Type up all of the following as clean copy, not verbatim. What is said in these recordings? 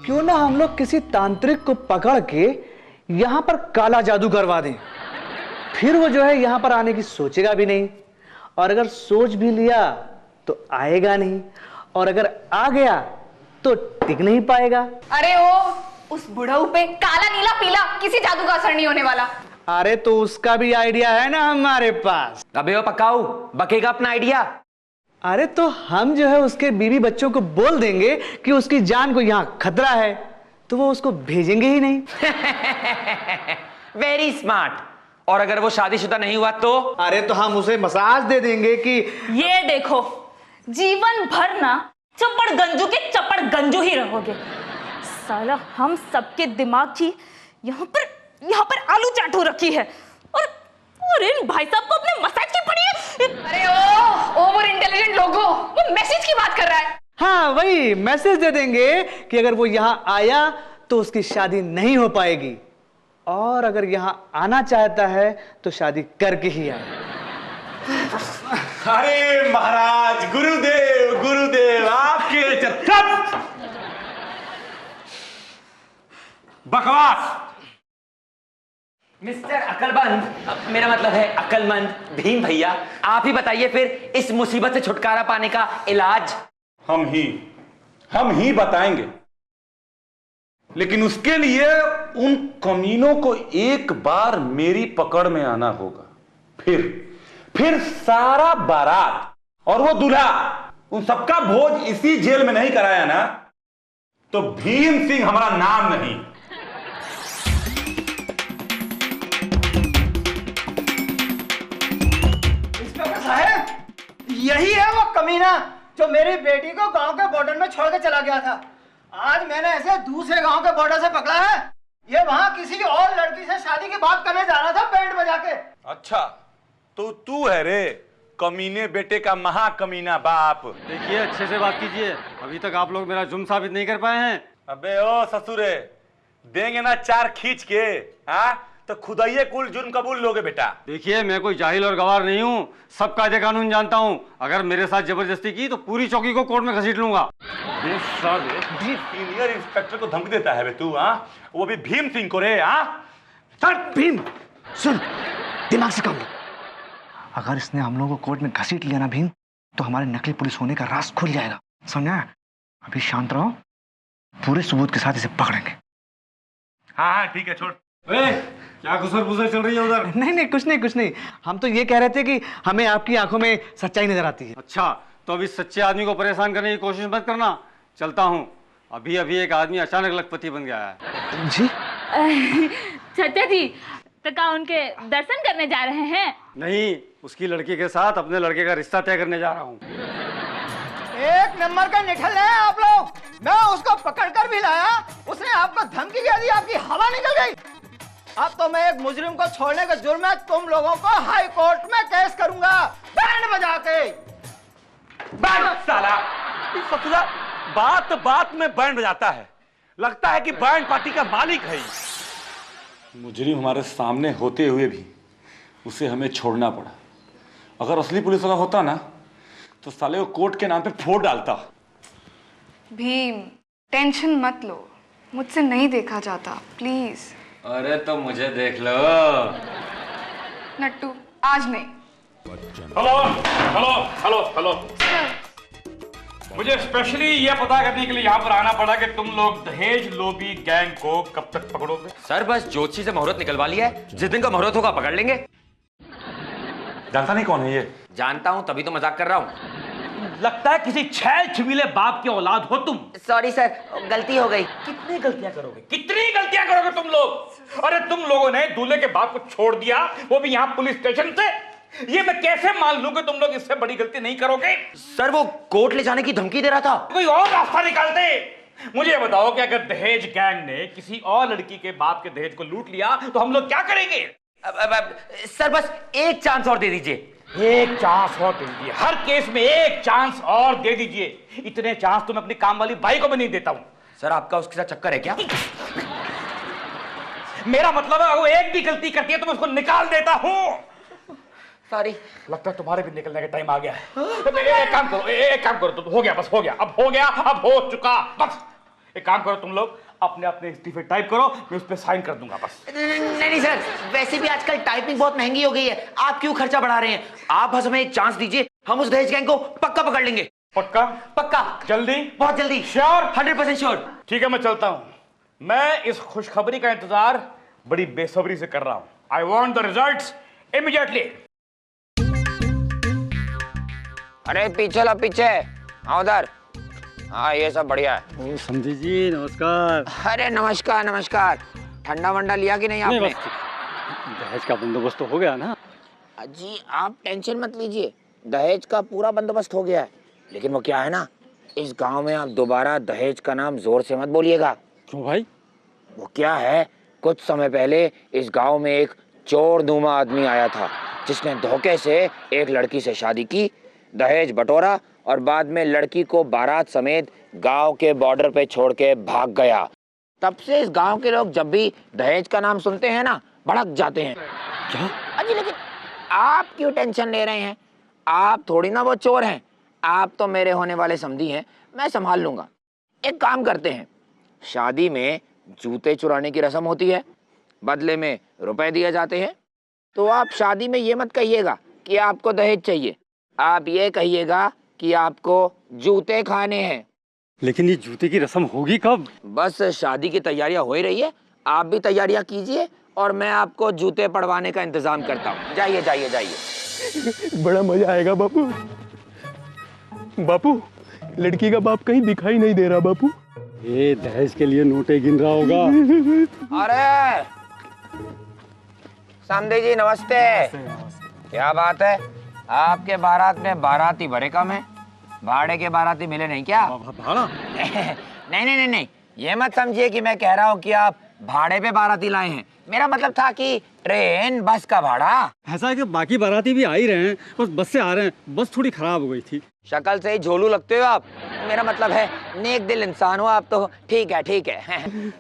क्यों ना हम लोग किसी तांत्रिक को पकड़ के यहां पर काला जादू करवा दें। फिर वो जो है यहां पर आने की सोचेगा भी नहीं, और अगर सोच भी लिया तो आएगा नहीं, और अगर आ गया तो टिक नहीं पाएगा। अरे ओ, उस बुढ़ऊ पे काला नीला पीला किसी जादू का असर नहीं होने वाला। अरे तो उसका भी आइडिया है ना हमारे पास। अबे वो पकाऊ, बकेगा अपना आइडिया। अरे तो हम जो है उसके बीवी बच्चों को बोल देंगे कि उसकी जान को यहां खतरा है, तो वो उसको भेजेंगे ही नहीं। Very smart. और अगर वो शादीशुदा नहीं हुआ तो? अरे तो हम उसे मसाज दे देंगे कि ये देखो, जीवन भर ना चपड़ गंजू के चपड़ गंजू ही रहोगे। साला हम सबके दिमाग की यहाँ पर आलू चाट हो रखी है, और इन भाई साहब को अपने मसाज की पड़ी है। अरे ओ, ओवर इंटेलिजेंट लोगो, वो मैसेज की बात कर रहा है। हाँ वही मैसेज दे देंगे कि अगर वो यहां आया तो उसकी शादी नहीं हो पाएगी, और अगर यहां आना चाहता है तो शादी करके ही आए। अरे महाराज, गुरुदेव गुरुदेव आपके चुप। बकवास। मिस्टर अकलमंद, मेरा मतलब है अकलमंद भीम भैया, आप ही बताइए फिर इस मुसीबत से छुटकारा पाने का इलाज। हम ही बताएंगे, लेकिन उसके लिए उन कमीनों को एक बार मेरी पकड़ में आना होगा। फिर सारा बारात और वो दूल्हा, उन सबका भोज इसी जेल में नहीं कराया ना, तो भीम सिंह हमारा नाम नहीं। इंस्पेक्टर साहब, यही है वो कमीना जो मेरी बेटी को गांव के बॉर्डर में छोड़ के चला गया था। आज मैंने ऐसे दूसरे गांव के बॉर्डर से पकड़ा है। ये वहां किसी और लड़की से शादी की बात करने जा रहा था बैंड बजा के। अच्छा, तो तू है रे कमीने बेटे का महाकमीना बाप। देखिए अच्छे से बात कीजिए, अभी तक आप लोग मेरा जुर्म साबित नहीं कर पाए हैं। अबे ओ ससुरे, देंगे ना चार खींच के, हाँ तो खुदाइये कुल जुर्म कबूल लोगे बेटा। देखिए मैं कोई जाहिल और गवार नहीं हूँ, सब कायदे कानून जानता हूँ। अगर मेरे साथ जबरदस्ती की तो पूरी चौकी को कोर्ट में घसीट लूंगा। सीनियर इंस्पेक्टर को धमकी देता है बे तू, हाँ वो भी भीम सिंह को रे। हाँ भीम सुन, दिमाग से काम लो। अगर इसने हम लोगों को कोर्ट में घसीट लिया ना भीम, तो हमारे नकली पुलिस होने का राज खुल जाएगा, समझा? अभी शांत रहो, पूरे सबूत के साथ इसे पकड़ेंगे। हाँ हाँ ठीक है, छोड़। क्या गुसर चल रही है उधर? नहीं कुछ नहीं, हम तो ये कह रहे थे कि हमें आपकी आंखों में सच्चाई नजर आती है। अच्छा, तो अभी सच्चे आदमी को परेशान करने की कोशिश मत करना, चलता हूँ। अभी एक आदमी अचानक लखपति बन गया है। जी चाचा जी, तो क्या उनके दर्शन करने जा रहे हैं? नहीं, उसकी लड़की के साथ अपने लड़के का रिश्ता तय करने जा रहा हूँ। एक नंबर का निठल है आप लोग। मैं उसको पकड़ कर भी लाया, उसने आपको धमकी दे दी, आपकी हवा निकल गई। अब तो मैं एक मुजरिम को छोड़ने के जुर्म में तुम लोगों को हाई कोर्ट में केस करूंगा, बैंड बजा के। बैंड साला, ससुरा बात में बैंड बजाता है, लगता है कि बैंड पार्टी का मालिक है। मुजरिम हमारे सामने होते हुए भी उसे हमें छोड़ना पड़ा। अगर असली पुलिस वाला होता ना, तो साले को कोर्ट के नाम पे फोड़ डालता। भीम, टेंशन मत लो, मुझसे नहीं देखा जाता, प्लीज। अरे तो मुझे देख लो। नट्टू, आज नहीं। हेलो। मुझे स्पेशली यह पता करने के लिए यहाँ पर आना पड़ा कि तुम लोग दहेज लोभी गैंग को कब तक पकड़ोगे? सर बस ज्योतिषी से मुहूर्त निकलवा लिया है, जिस दिन का मुहूर्त होगा पकड़ लेंगे। जानता नहीं कौन है ये? जानता हूं, तभी तो मजाक कर रहा हूं। लगता है किसी छैल छबीले बाप की औलाद हो तुम। सॉरी सर, गलती हो गई। कितनी गलतियां करोगे तुम लोग? अरे तुम लोगों ने दूल्हे के बाप को छोड़ दिया, वो भी यहाँ पुलिस स्टेशन से। ये मैं कैसे मान लूं कि तुम लोग इससे बड़ी गलती नहीं करोगे? सर वो कोर्ट ले जाने की धमकी दे रहा था। कोई और रास्ता निकालते। मुझे बताओ कि अगर दहेज गैंग ने किसी और लड़की के बाप के दहेज को लूट लिया तो हम लोग क्या करेंगे? सर बस एक चांस और दे दीजिए। एक चांस और दे दीजिए, हर केस में एक चांस और दे दीजिए। इतने चांस तो मैं अपनी काम वाली बाई को भी नहीं देता हूं। सर आपका उसके साथ चक्कर है क्या? मेरा मतलब है वो एक भी गलती करती है तो मैं उसको निकाल देता हूं। सॉरी। लगता है तुम्हारे भी निकलने का टाइम आ गया है। एक काम करो, तो हो गया, बस हो गया, अब हो गया, अब हो चुका, बस एक काम करो तुम लोग, अपने अपने इस्तीफे टाइप करो, मैं उस पर साइन कर दूंगा बस। नहीं सर, वैसे भी आजकल टाइपिंग बहुत महंगी हो गई है, आप क्यों खर्चा बढ़ा रहे हैं? आप बस हमें एक चांस दीजिए, हम उस दहेज गैंग को पक्का पकड़ लेंगे। पक्का? पक्का, जल्दी? बहुत जल्दी। श्योर? 100% श्योर। ठीक है, मैं चलता हूं। मैं इस खुशखबरी का इंतजार बड़ी बेसब्री से कर रहा हूं। I want the results immediately. अरे पीछे ला, पीछे हाँ उधर। हाँ ये सब बढ़िया है। समझी जी नमस्कार। अरे नमस्कार नमस्कार। ठंडा वंडा लिया कि नहीं आपने? दहेज का बंदोबस्त तो हो गया ना? जी आप टेंशन मत लीजिए, दहेज का पूरा बंदोबस्त हो गया है। लेकिन वो क्या है ना, इस गांव में आप दोबारा दहेज का नाम जोर से मत बोलिएगा। क्यों भाई? वो क्या है, कुछ समय पहले इस गांव में एक चोर नुमा आदमी आया था, जिसने धोखे से एक लड़की से शादी की, दहेज बटोरा और बाद में लड़की को बारात समेत गांव के बॉर्डर पे छोड़ के भाग गया। तब से इस गांव के लोग जब भी दहेज का नाम सुनते हैं ना, भड़क जाते हैं। क्या? अजी लेकिन आप क्यों टेंशन ले रहे हैं? आप थोड़ी ना वो चोर हैं, आप तो मेरे होने वाले समधी हैं, मैं संभाल लूंगा। एक काम करते हैं, शादी में जूते चुराने की रस्म होती है, बदले में रुपए दिए जाते हैं। तो आप शादी में ये मत कहिएगा कि आपको दहेज चाहिए, आप ये कहिएगा कि आपको जूते खाने हैं। लेकिन ये जूते की रस्म होगी कब? बस शादी की तैयारियां हो ही रही है, आप भी तैयारियां कीजिए और मैं आपको जूते पड़वाने का इंतजाम करता हूँ। जाइए जाइए जाइए। बड़ा मजा आएगा बापू। बापू लड़की का बाप कहीं दिखाई नहीं दे रहा बापू। ये दहेज के लिए नोटे गिन रहा होगा। अरे समधी जी नमस्ते। क्या बात है, आपके बारात में बाराती बड़े कम है, भाड़े के बाराती मिले नहीं क्या? भाड़ा? नहीं नहीं नहीं नहीं, ये मत समझिए कि मैं कह रहा हूँ कि आप भाड़े पे बाराती लाए हैं। मेरा मतलब था कि ट्रेन बस का भाड़ा। ऐसा है कि बाकी बाराती भी आ ही रहे हैं, बस बस से आ रहे हैं, बस थोड़ी खराब हो गई थी। शक्ल से ही झोलू लगते हो आप, मेरा मतलब है नेक दिल इंसान हो आप तो। ठीक है ठीक है।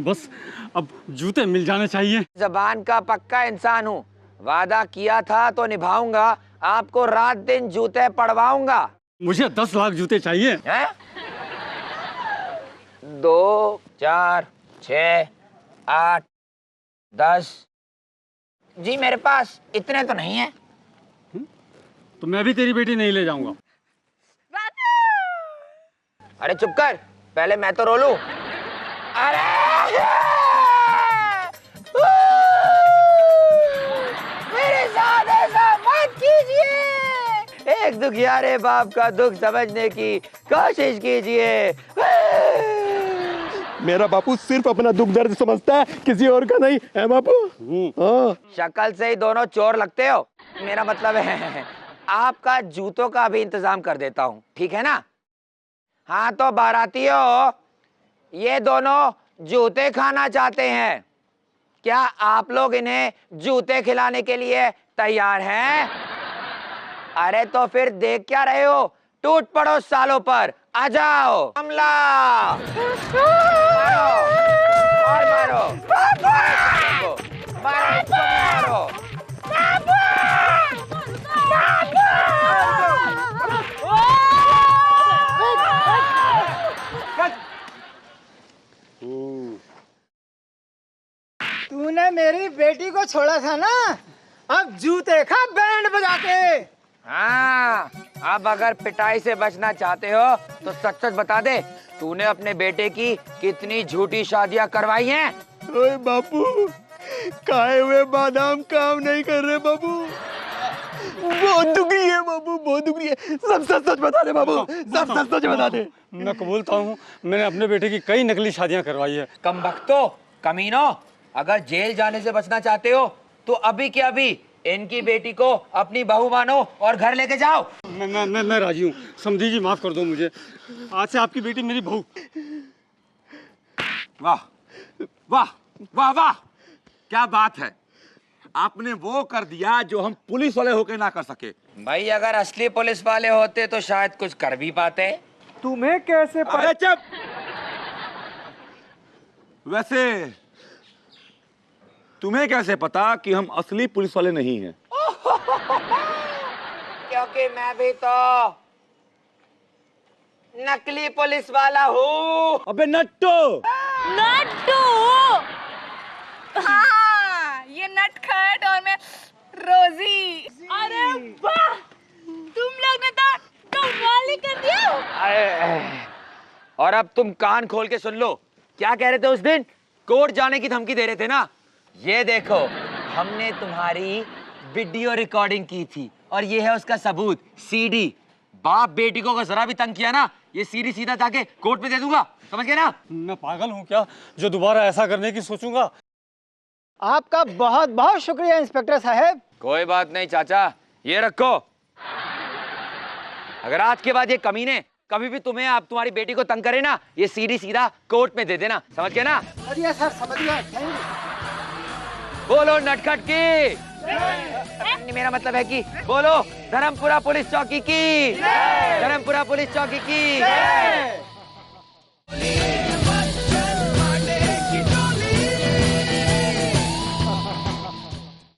बस अब जूते मिल जाने चाहिए। जबान का पक्का इंसान हूँ, वादा किया था तो निभाऊंगा, आपको रात दिन जूते पड़वाऊंगा। मुझे 10 लाख जूते चाहिए। हैं? 2, 4, 6, 8, 10। जी मेरे पास इतने तो नहीं है। तो मैं भी तेरी बेटी नहीं ले जाऊंगा। अरे चुप कर, पहले मैं तो रो लूं। अरे मेरे साथ ऐसा मत कीजिए, एक दुखियारे बाप का दुख समझने की कोशिश कीजिए। मेरा बापू सिर्फ अपना दुख दर्द समझता है, किसी और का नहीं है बापू। हाँ। शक्ल से ही दोनों चोर लगते हो, मेरा मतलब है आपका जूतों का भी इंतजाम कर देता हूँ, ठीक है ना? हाँ तो बारातियों, ये दोनों जूते खाना चाहते हैं, क्या आप लोग इन्हें जूते खिलाने के लिए तैयार हैं? अरे तो फिर देख क्या रहे हो, टूट पड़ो सालों पर, आ जाओ। हमला मारो और मारो, मारो। तूने मेरी बेटी को छोड़ा था ना, अब जूते खा बैंड बजा के। हाँ, अब अगर पिटाई से बचना चाहते हो तो सच सच बता दे, तूने अपने बेटे की कितनी झूठी शादियां करवाई हैं? ओए बापू, खाए हुए बादाम काम नहीं कर रहे बापू। बहुत दुखी है बापू, बहुत दुखी है। सब सच सच बता दे बापू, सब सच सच बता दे। मैं कबूलता हूँ, मैंने अपने बेटे की कई नकली शादियां करवाई है। कमबख्तो, कमीनो, अगर जेल जाने से बचना चाहते हो तो अभी के अभी इनकी बेटी को अपनी बहू मानो और घर लेके जाओ। मैं राजी हूँ, समधी जी माफ कर दो मुझे, आज से आपकी बेटी मेरी बहू। वाह वाह वाह वाह, क्या बात है, आपने वो कर दिया जो हम पुलिस वाले होके ना कर सके। भाई अगर असली पुलिस वाले होते तो शायद कुछ कर भी पाते। तुम्हें कैसे अरे चुप। वैसे तुम्हें कैसे पता कि हम असली पुलिस वाले नहीं हैं? क्योंकि मैं भी तो नकली पुलिस वाला हूँ। अबे नट्टू। नट्टू। हाँ, ये नटखट और मैं रोजी। अरे वाह, तुम लोग ने तो कमाल ही कर दिया। और अब तुम कान खोल के सुन लो, क्या कह रहे थे उस दिन? कोर्ट जाने की धमकी दे रहे थे ना? ये देखो, हमने तुम्हारी वीडियो रिकॉर्डिंग की थी और ये है उसका सबूत, सीडी। बाप बेटी को अगर जरा भी तंग किया ना, ये सीडी सीधा जाके कोर्ट में दे दूंगा, समझ गए ना? मैं पागल हूँ क्या जो दोबारा ऐसा करने की सोचूंगा? आपका बहुत बहुत शुक्रिया इंस्पेक्टर साहब। कोई बात नहीं चाचा, ये रखो। अगर आज के बाद ये कमीने कभी भी तुम्हें आप तुम्हारी बेटी को तंग करे ना, ये सीडी सीधा कोर्ट में दे देना, समझ गए ना? समझ गया सर, समझ गया। Thank you. बोलो नटखट की। मेरा मतलब है कि बोलो धर्मपुरा पुलिस चौकी की। धर्मपुरा पुलिस चौकी की।